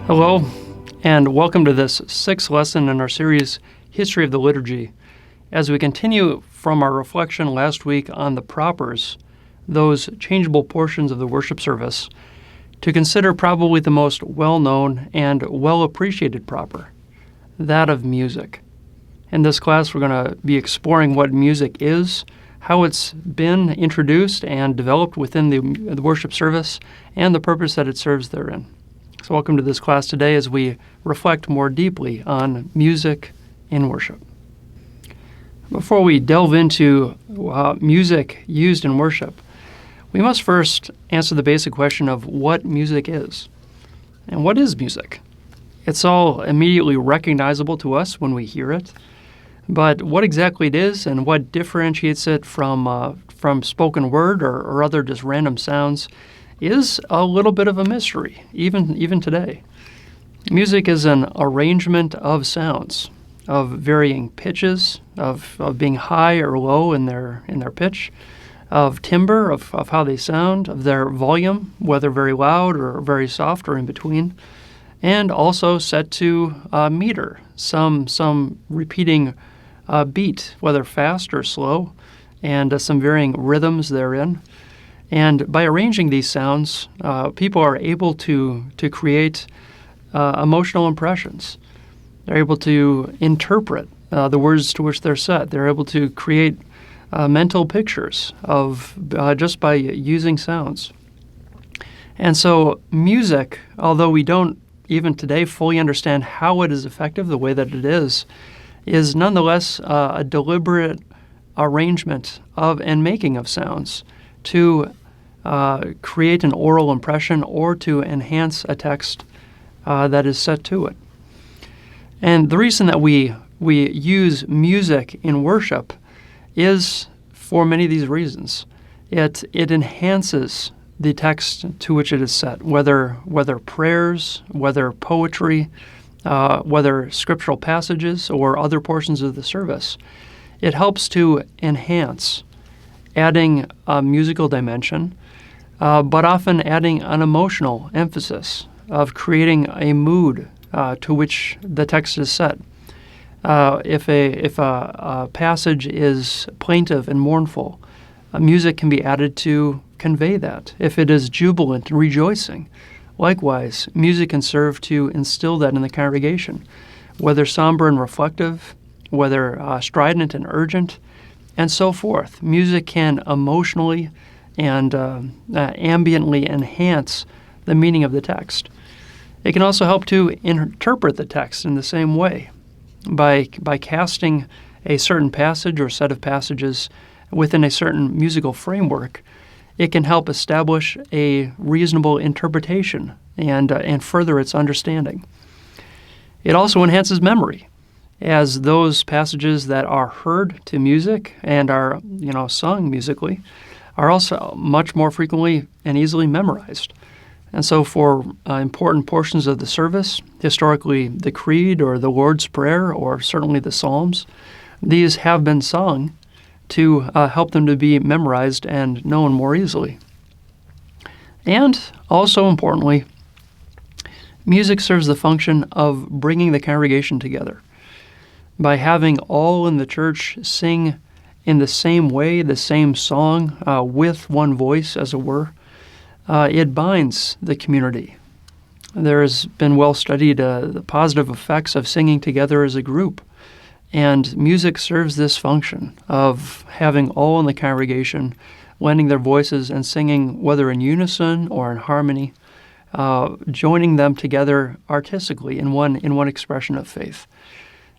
Hello, and welcome to this sixth lesson in our series, History of the Liturgy, as we continue from our reflection last week on the propers, those changeable portions of the worship service, to consider probably the most well-known and well-appreciated proper, that of music. In this class, we're going to be exploring what music is, how it's been introduced and developed within the worship service, and the purpose that it serves therein. So welcome to this class today as we reflect more deeply on music in worship. Before we delve into music used in worship, we must first answer the basic question of what music is. And what is music? It's all immediately recognizable to us when we hear it, but what exactly it is and what differentiates it from spoken word or other just random sounds is a little bit of a mystery, even today. Music is an arrangement of sounds, of varying pitches, of being high or low in their pitch, of timbre, of how they sound, of their volume, whether very loud or very soft or in between, and also set to meter, some repeating beat, whether fast or slow, and some varying rhythms therein. And by arranging these sounds, people are able to create emotional impressions. They're able to interpret the words to which they're set. They're able to create mental pictures of just by using sounds. And so music, although we don't even today fully understand how it is effective the way that it is nonetheless a deliberate arrangement of and making of sounds to create an oral impression or to enhance a text that is set to it. And the reason that we use music in worship is for many of these reasons. It enhances the text to which it is set, whether prayers, whether poetry, whether scriptural passages or other portions of the service. It helps to enhance, adding a musical dimension, but often adding an emotional emphasis of creating a mood to which the text is set. If a passage is plaintive and mournful, music can be added to convey that. If it is jubilant and rejoicing, likewise, music can serve to instill that in the congregation, whether somber and reflective, whether strident and urgent, and so forth. Music can emotionally and ambiently enhance the meaning of the text. It can also help to interpret the text in the same way by casting a certain passage or set of passages within a certain musical framework. It can help establish a reasonable interpretation and further its understanding. It also enhances memory, as those passages that are heard to music and are sung musically are also much more frequently and easily memorized. And so for important portions of the service, historically the Creed or the Lord's Prayer or certainly the Psalms, these have been sung to help them to be memorized and known more easily. And also importantly, music serves the function of bringing the congregation together. By having all in the church sing in the same way, the same song, with one voice, as it were, it binds the community. There has been well studied the positive effects of singing together as a group, and music serves this function of having all in the congregation lending their voices and singing, whether in unison or in harmony, joining them together artistically in one expression of faith.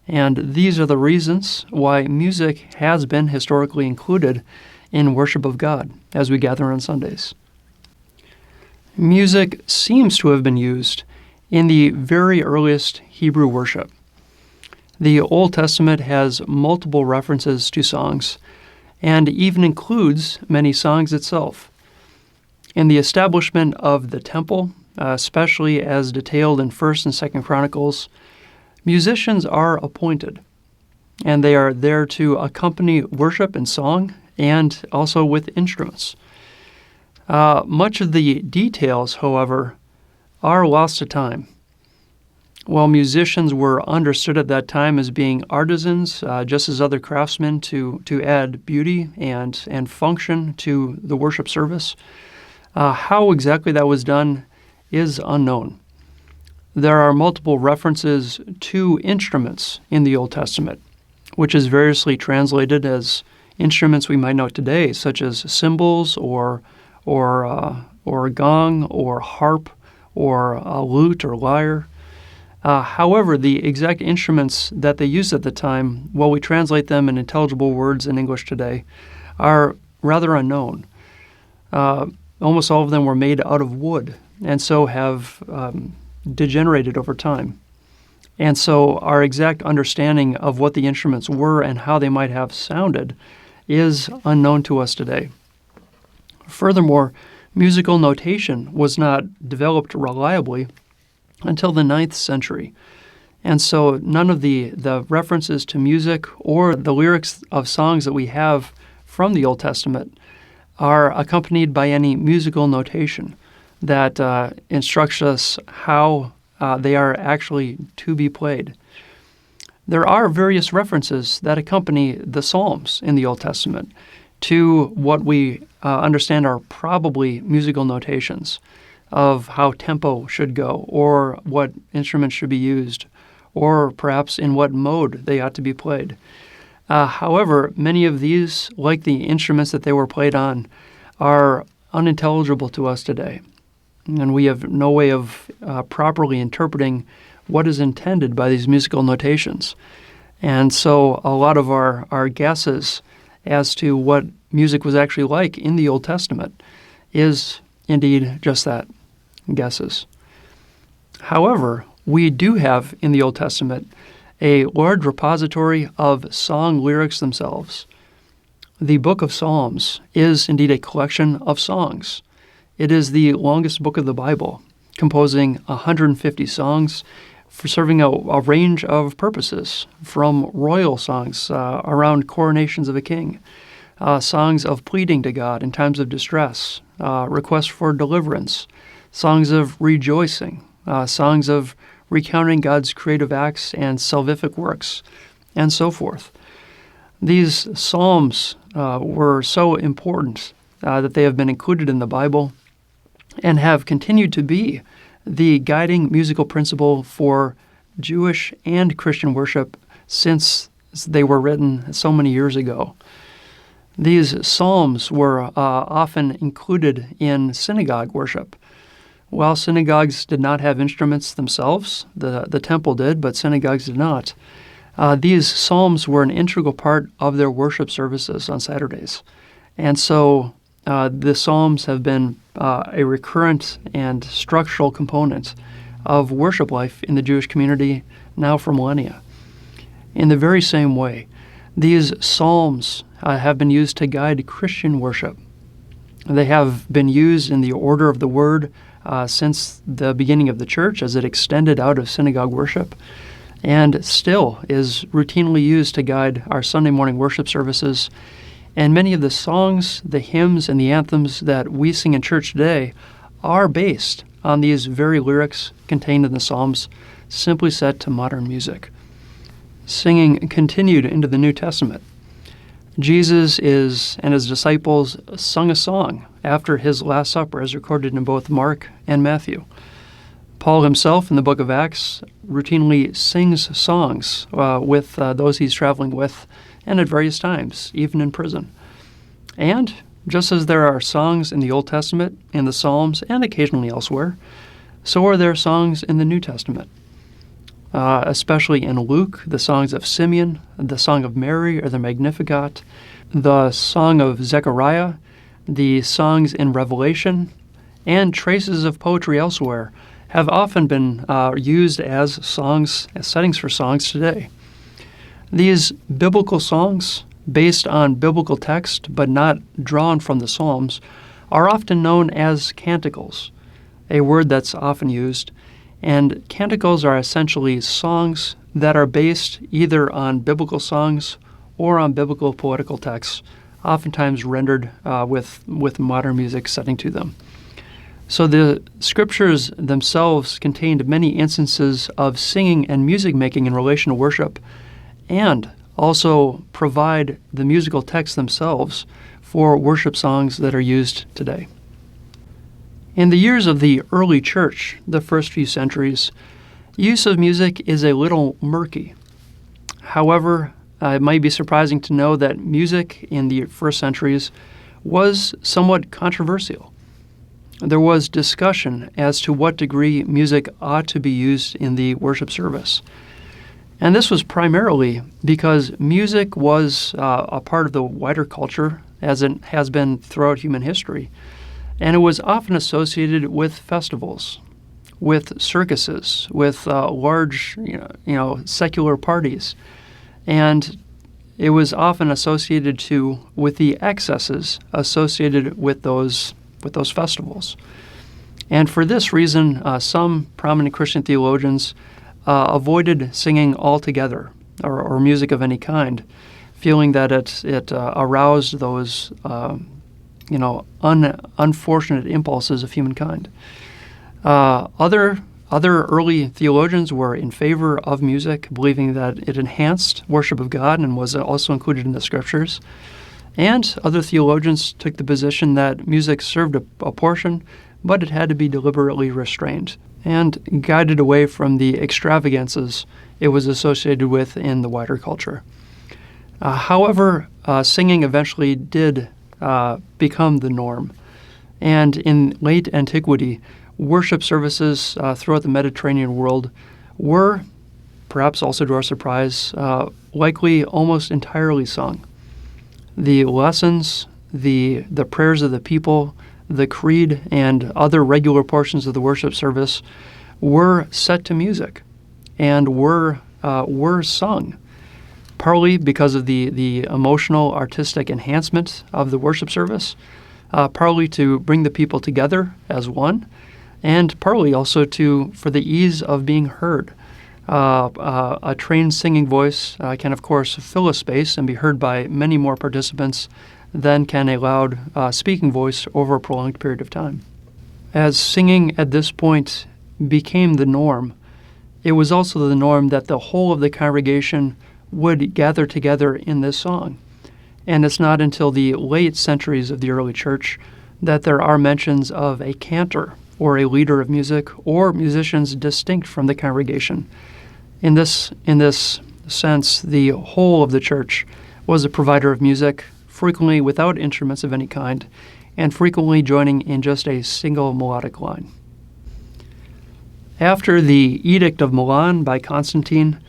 And these are the reasons why music has been historically included in worship of God as we gather on Sundays. Music seems to have been used in the very earliest Hebrew worship. The Old Testament has multiple references to songs and even includes many songs itself. In the establishment of the temple, especially as detailed in 1st and 2nd Chronicles, musicians are appointed, and they are there to accompany worship and song and also with instruments. Much of the details, however, are lost to time. While musicians were understood at that time as being artisans, just as other craftsmen, to add beauty and function to the worship service, how exactly that was done is unknown. There are multiple references to instruments in the Old Testament, which is variously translated as instruments we might know today, such as cymbals or a gong or harp or a lute or lyre. However, the exact instruments that they used at the time, while we translate them in intelligible words in English today, are rather unknown. Almost all of them were made out of wood, and so have degenerated over time. And so our exact understanding of what the instruments were and how they might have sounded is unknown to us today. Furthermore, musical notation was not developed reliably until the 9th century. And so none of the references to music or the lyrics of songs that we have from the Old Testament are accompanied by any musical notation that instructs us how they are actually to be played. There are various references that accompany the Psalms in the Old Testament to what we understand are probably musical notations of how tempo should go, or what instruments should be used, or perhaps in what mode they ought to be played. However, many of these, like the instruments that they were played on, are unintelligible to us today, and we have no way of properly interpreting what is intended by these musical notations. And so a lot of our guesses as to what music was actually like in the Old Testament is indeed just that, guesses. However, we do have in the Old Testament a large repository of song lyrics themselves. The book of Psalms is indeed a collection of songs. It is the longest book of the Bible, composing 150 songs for serving a range of purposes, from royal songs around coronations of a king, songs of pleading to God in times of distress, requests for deliverance, songs of rejoicing, songs of recounting God's creative acts and salvific works, and so forth. These psalms were so important that they have been included in the Bible and have continued to be the guiding musical principle for Jewish and Christian worship since they were written so many years ago. These psalms were often included in synagogue worship. While synagogues did not have instruments themselves, the temple did, but synagogues did not. These psalms were an integral part of their worship services on Saturdays. And so the psalms have been a recurrent and structural component of worship life in the Jewish community now for millennia. In the very same way, these psalms have been used to guide Christian worship. They have been used in the order of the word since the beginning of the church as it extended out of synagogue worship, and still is routinely used to guide our Sunday morning worship services. And many of the songs, the hymns, and the anthems that we sing in church today are based on these very lyrics contained in the Psalms, simply set to modern music. Singing continued into the New Testament. Jesus and his disciples sung a song after his Last Supper, as recorded in both Mark and Matthew. Paul himself, in the book of Acts, routinely sings songs with those he's traveling with, and at various times, even in prison. And just as there are songs in the Old Testament, in the Psalms, and occasionally elsewhere, so are there songs in the New Testament. Especially in Luke, the songs of Simeon, the Song of Mary, or the Magnificat, the Song of Zechariah, the songs in Revelation, and traces of poetry elsewhere have often been used as songs, as settings for songs today. These biblical songs, based on biblical text but not drawn from the Psalms, are often known as canticles, a word that's often used. And canticles are essentially songs that are based either on biblical songs or on biblical poetical texts, oftentimes rendered with modern music setting to them. So the scriptures themselves contained many instances of singing and music making in relation to worship, and also provide the musical texts themselves for worship songs that are used today. In the years of the early church, the first few centuries, use of music is a little murky. However, it might be surprising to know that music in the first centuries was somewhat controversial. There was discussion as to what degree music ought to be used in the worship service. And this was primarily because music was a part of the wider culture, as it has been throughout human history, and it was often associated with festivals, with circuses, with large, secular parties, and it was often associated with the excesses associated with those festivals. And for this reason, some prominent Christian theologians avoided singing altogether, or music of any kind, feeling that it aroused those unfortunate impulses of humankind. Other early theologians were in favor of music, believing that it enhanced worship of God and was also included in the scriptures. And other theologians took the position that music served a portion, but it had to be deliberately restrained and guided away from the extravagances it was associated with in the wider culture. However, singing eventually did become the norm. And in late antiquity, worship services throughout the Mediterranean world were, perhaps also to our surprise, likely almost entirely sung. The lessons, the prayers of the people, the creed, and other regular portions of the worship service were set to music and were sung, partly because of the emotional, artistic enhancement of the worship service, partly to bring the people together as one, and partly also for the ease of being heard. A trained singing voice can, of course, fill a space and be heard by many more participants than can a loud speaking voice over a prolonged period of time. As singing at this point became the norm, it was also the norm that the whole of the congregation would gather together in this song. And it's not until the late centuries of the early church that there are mentions of a cantor or a leader of music or musicians distinct from the congregation. In this sense, the whole of the church was a provider of music, frequently without instruments of any kind, and frequently joining in just a single melodic line. After the Edict of Milan by Constantine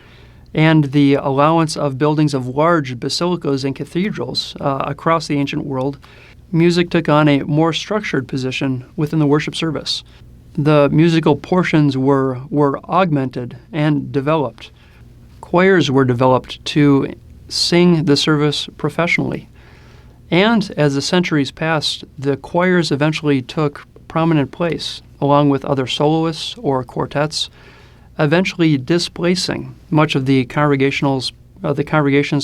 and the allowance of buildings of large basilicas and cathedrals across the ancient world, music took on a more structured position within the worship service. The musical portions were augmented and developed. Choirs were developed to sing the service professionally. And as the centuries passed, the choirs eventually took prominent place, along with other soloists or quartets, eventually displacing much of the congregation's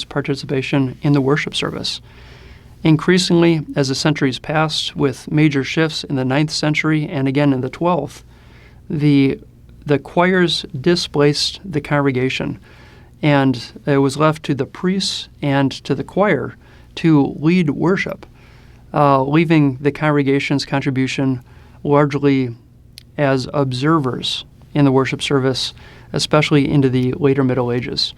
participation in the worship service. Increasingly, as the centuries passed, with major shifts in the 9th century and again in the 12th, the choirs displaced the congregation, and it was left to the priests and to the choir to lead worship, leaving the congregation's contribution largely as observers in the worship service, especially into the later Middle Ages.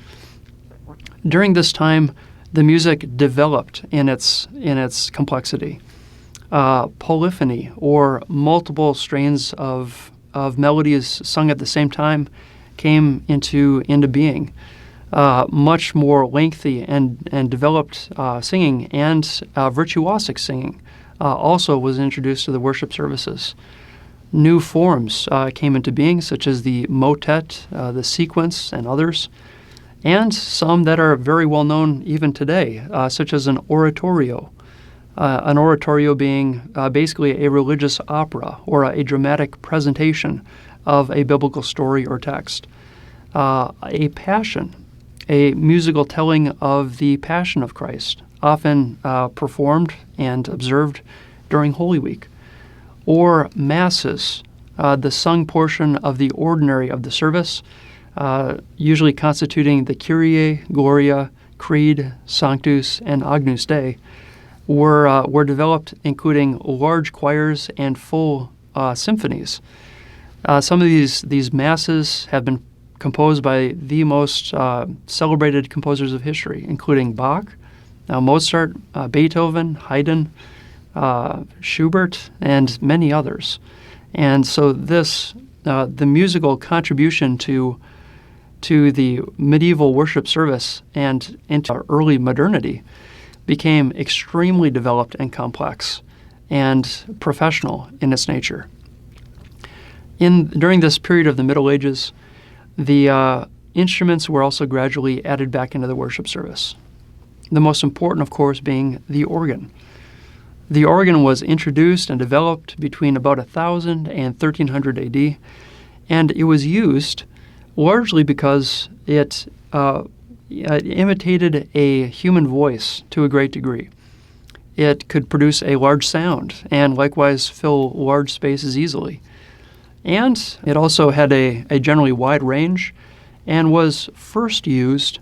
During this time, the music developed in its complexity. Polyphony, or multiple strains of melodies sung at the same time, came into being. Much more lengthy and developed singing and virtuosic singing also was introduced to the worship services. New forms came into being, such as the motet, the sequence, and others, and some that are very well known even today, such as an oratorio. An oratorio being basically a religious opera or a dramatic presentation of a biblical story or text. A passion, a musical telling of the Passion of Christ, often performed and observed during Holy Week. or masses, the sung portion of the ordinary of the service, usually constituting the Kyrie, Gloria, Creed, Sanctus, and Agnus Dei, were developed, including large choirs and full symphonies. Some of these masses have been composed by the most celebrated composers of history, including Bach, Mozart, Beethoven, Haydn, Schubert, and many others. And so the musical contribution to the medieval worship service and into early modernity became extremely developed and complex and professional in its nature. During this period of the Middle Ages, the instruments were also gradually added back into the worship service. The most important, of course, being the organ. The organ was introduced and developed between about 1000 and 1300 AD, and it was used largely because it imitated a human voice to a great degree. It could produce a large sound and likewise fill large spaces easily. And it also had a generally wide range and was first used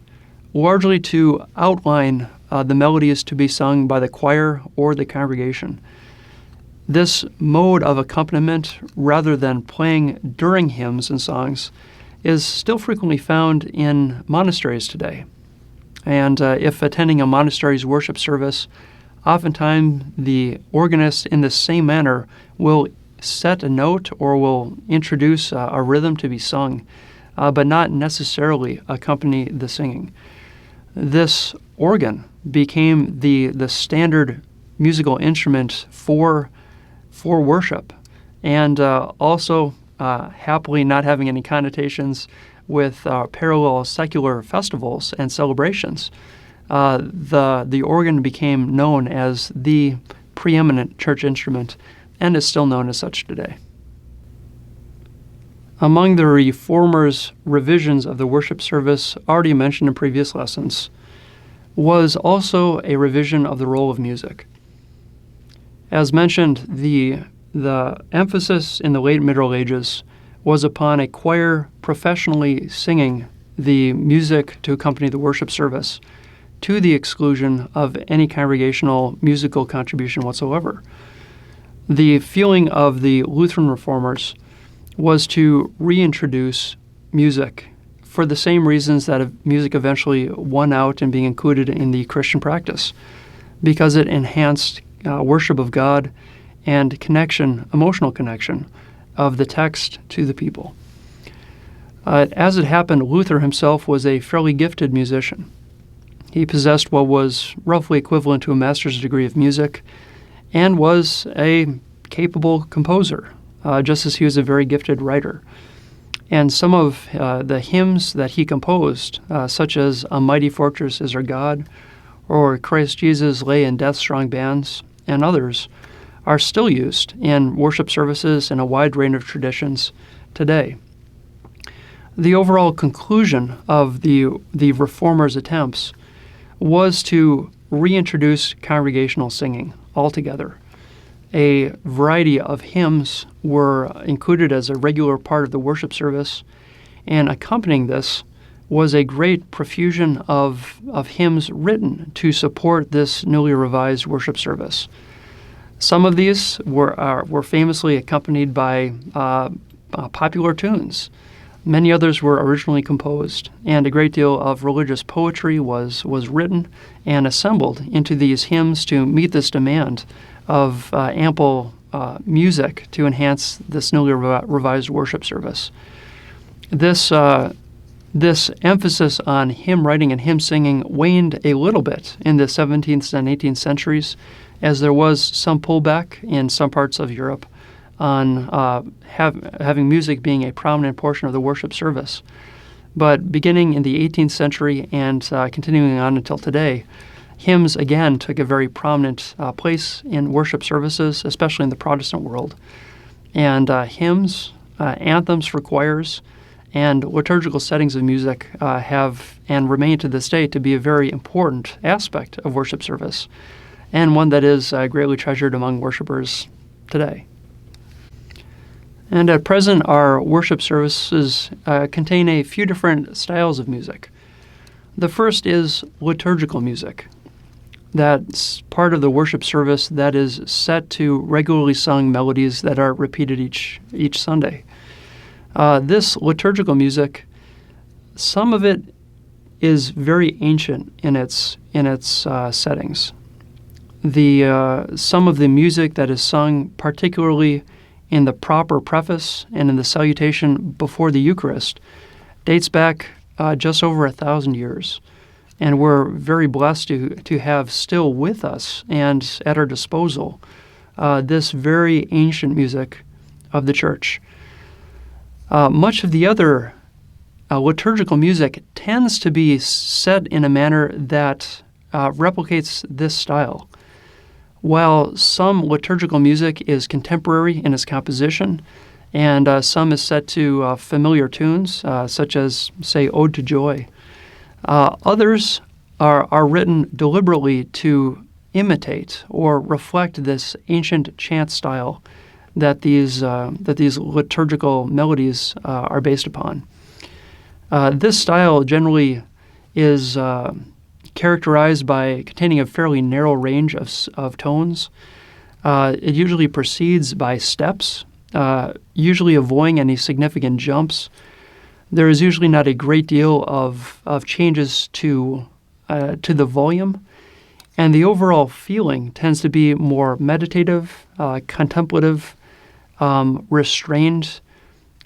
largely to outline the melodies to be sung by the choir or the congregation. This mode of accompaniment, rather than playing during hymns and songs, is still frequently found in monasteries today. And if attending a monastery's worship service, oftentimes the organist in the same manner will set a note or will introduce a rhythm to be sung, but not necessarily accompany the singing. This organ became the standard musical instrument for worship, and also happily not having any connotations with parallel secular festivals and celebrations. The organ became known as the preeminent church instrument and is still known as such today. Among the Reformers' revisions of the worship service already mentioned in previous lessons was also a revision of the role of music. As mentioned, the emphasis in the late Middle Ages was upon a choir professionally singing the music to accompany the worship service, to the exclusion of any congregational musical contribution whatsoever. The feeling of the Lutheran Reformers was to reintroduce music for the same reasons that music eventually won out in being included in the Christian practice, because it enhanced worship of God and connection, emotional connection of the text to the people. As it happened, Luther himself was a fairly gifted musician. He possessed what was roughly equivalent to a master's degree of music and was a capable composer, just as he was a very gifted writer. And some of the hymns that he composed, such as A Mighty Fortress is Our God, or Christ Jesus lay in death's strong bands, and others, are still used in worship services in a wide range of traditions today. The overall conclusion of the Reformers' attempts was to reintroduce congregational singing altogether. A variety of hymns were included as a regular part of the worship service, and accompanying this was a great profusion of hymns written to support this newly revised worship service. Some of these were famously accompanied by popular tunes. Many others were originally composed, and a great deal of religious poetry was written and assembled into these hymns to meet this demand of ample music to enhance this newly revised worship service. This emphasis on hymn writing and hymn singing waned a little bit in the 17th and 18th centuries, as there was some pullback in some parts of Europe on having music being a prominent portion of the worship service. But beginning in the 18th century and continuing on until today, hymns again took a very prominent place in worship services, especially in the Protestant world. And hymns, anthems for choirs, and liturgical settings of music have and remain to this day to be a very important aspect of worship service, and one that is greatly treasured among worshipers today. And at present, our worship services contain a few different styles of music. The first is liturgical music. That's part of the worship service that is set to regularly sung melodies that are repeated each Sunday. This liturgical music, some of it is very ancient in its settings. Some of the music that is sung, particularly in the proper preface and in the salutation before the Eucharist, dates back just over 1,000 years. And we're very blessed to have still with us and at our disposal this very ancient music of the Church. Much of the other liturgical music tends to be set in a manner that replicates this style. While some liturgical music is contemporary in its composition, and some is set to familiar tunes, such as, say, Ode to Joy, others are written deliberately to imitate or reflect this ancient chant style that these liturgical melodies are based upon. This style generally is characterized by containing a fairly narrow range of tones. It usually proceeds by steps, usually avoiding any significant jumps. There is usually not a great deal of changes to the volume, and the overall feeling tends to be more meditative, contemplative, restrained,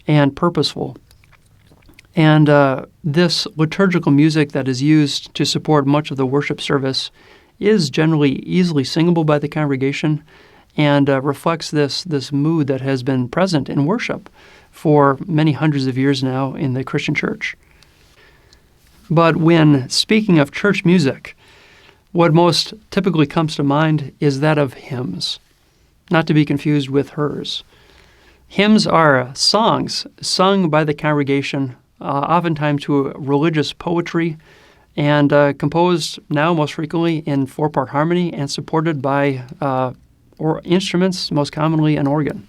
and purposeful. And this liturgical music that is used to support much of the worship service is generally easily singable by the congregation and reflects this mood that has been present in worship for many hundreds of years now in the Christian church. But when speaking of church music, what most typically comes to mind is that of hymns, not to be confused with hers. Hymns are songs sung by the congregation, oftentimes to religious poetry, and composed now most frequently in 4-part harmony and supported by or instruments, most commonly an organ.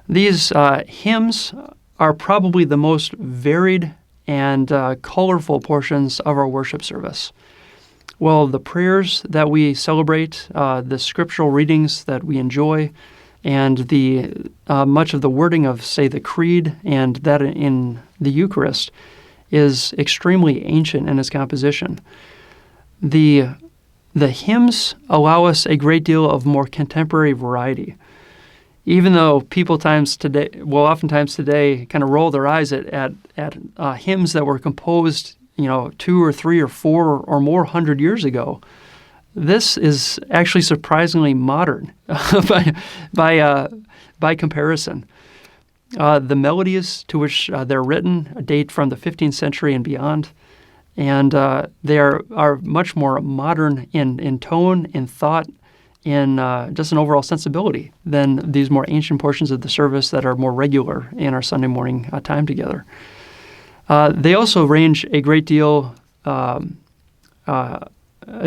These hymns are probably the most varied and colorful portions of our worship service. Well, the prayers that we celebrate, the scriptural readings that we enjoy, and the much of the wording of, say, the Creed and that in the Eucharist is extremely ancient in its composition. The hymns allow us a great deal of more contemporary variety. Even though oftentimes today kind of roll their eyes at hymns that were composed, 2 or 3 or 4 or more hundred years ago, this is actually surprisingly modern by comparison. The melodies to which they're written date from the 15th century and beyond, and they are much more modern in tone, in thought, in just an overall sensibility than these more ancient portions of the service that are more regular in our Sunday morning time together. They also range a great deal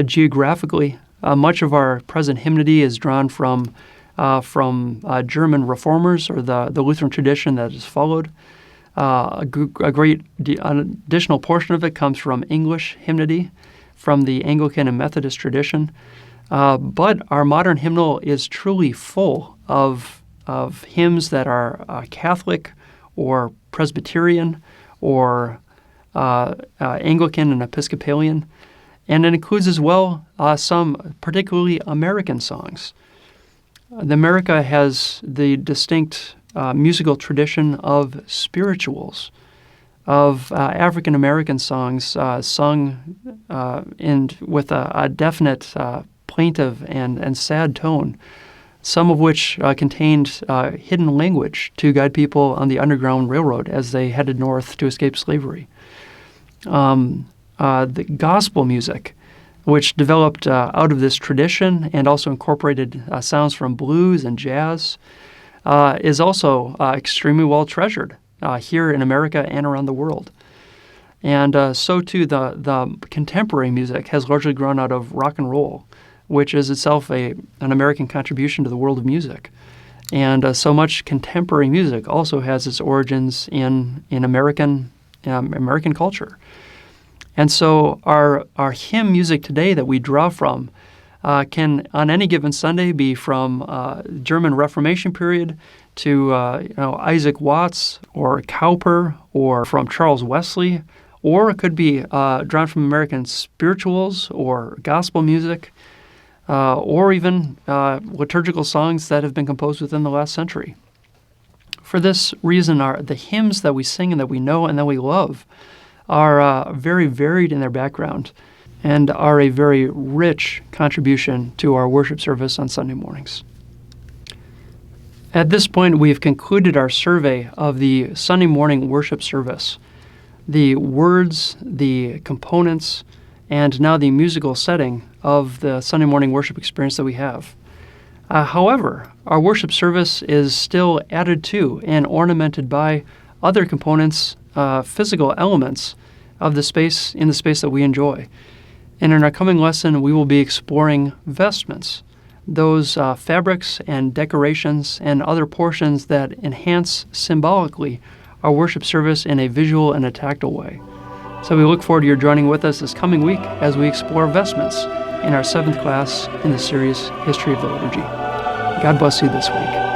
geographically. Much of our present hymnody is drawn from German reformers or the Lutheran tradition that is followed. A great additional portion of it comes from English hymnody, from the Anglican and Methodist tradition. But our modern hymnal is truly full of hymns that are Catholic or Presbyterian or Anglican and Episcopalian. And it includes as well some particularly American songs. America has the distinct musical tradition of spirituals, of African American songs sung with a definite plaintive and sad tone, some of which contained hidden language to guide people on the Underground Railroad as they headed north to escape slavery. The gospel music, which developed out of this tradition and also incorporated sounds from blues and jazz, is also extremely well treasured here in America and around the world. And so too the contemporary music has largely grown out of rock and roll, which is itself an American contribution to the world of music. And so much contemporary music also has its origins in American culture. And so our hymn music today that we draw from can, on any given Sunday, be from German Reformation period to Isaac Watts or Cowper, or from Charles Wesley, or it could be drawn from American spirituals or gospel music, or even liturgical songs that have been composed within the last century. For this reason, the hymns that we sing and that we know and that we love are very varied in their background and are a very rich contribution to our worship service on Sunday mornings. At this point, we've concluded our survey of the Sunday morning worship service, the words, the components, and now the musical setting of the Sunday morning worship experience that we have. However, our worship service is still added to and ornamented by other components, physical elements of the space that we enjoy. And in our coming lesson, we will be exploring vestments, those fabrics and decorations and other portions that enhance symbolically our worship service in a visual and a tactile way. So we look forward to your joining with us this coming week as we explore vestments in our 7th class in the series History of the Liturgy. God bless you this week.